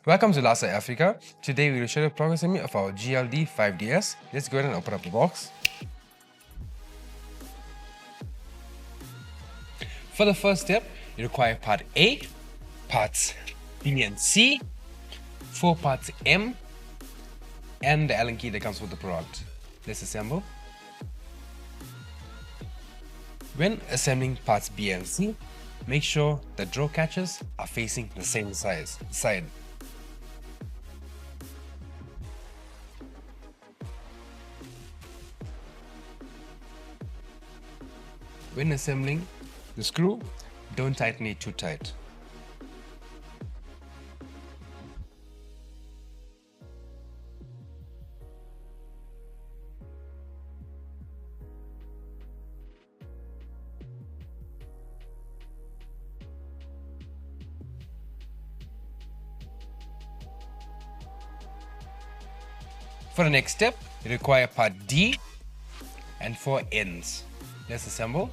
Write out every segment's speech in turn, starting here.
Welcome to lasa.africa. Today we will show the progress of our GLD 5DS. Let's go ahead and open up the box. For the first step, you require part A, parts B and C, 4 parts M, and the Allen key that comes with the product. Let's assemble. When assembling parts B and C, make sure the draw catches are facing the same side. When assembling the screw, don't tighten it too tight. For the next step, you require part D and 4 ends. Let's assemble.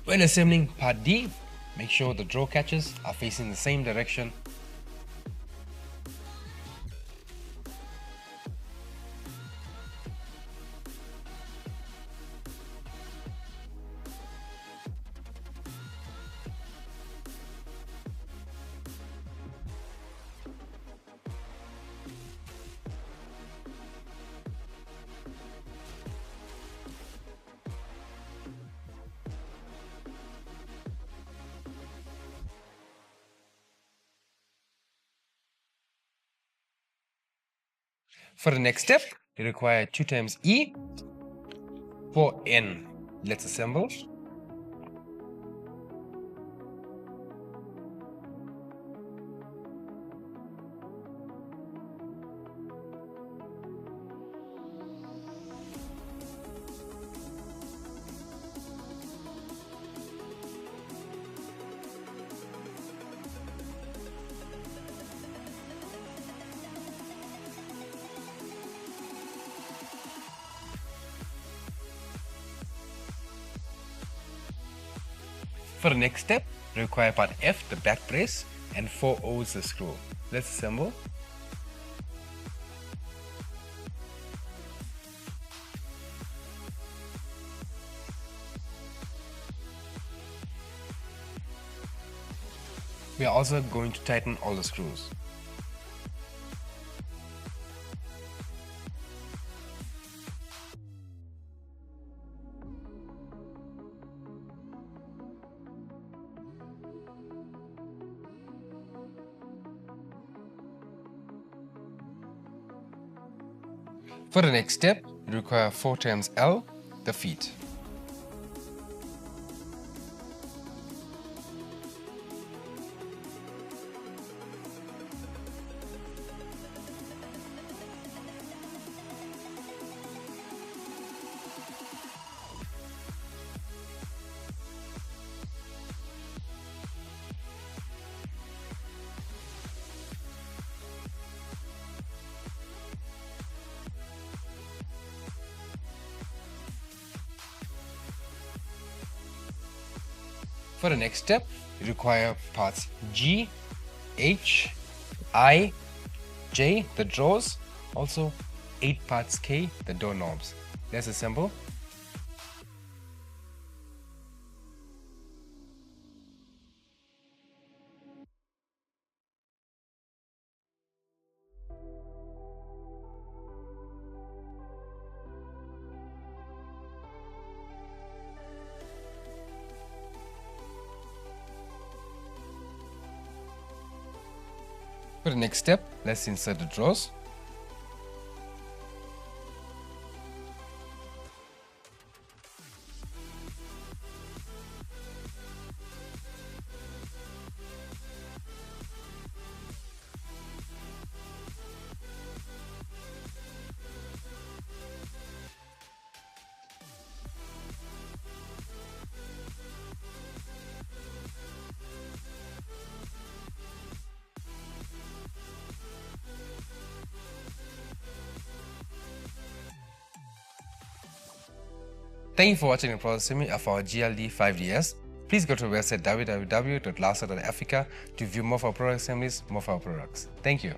When assembling part D, make sure the draw catches are facing the same direction. For the next step, you require 2 times E, 4 N. Let's assemble. For the next step, you require part F, the back brace, and 4 O's, the screw. Let's assemble. We are also going to tighten all the screws. For the next step, you require 4 times L, the feet. For the next step, you require parts G, H, I, J, the drawers, also 8 parts K, the doorknobs. Let's assemble. For the next step, let's insert the drawers. Thank you for watching the process of our GLD 5DS. Please go to our website www.lasa.africa to view more of our product assemblies, more of our products. Thank you.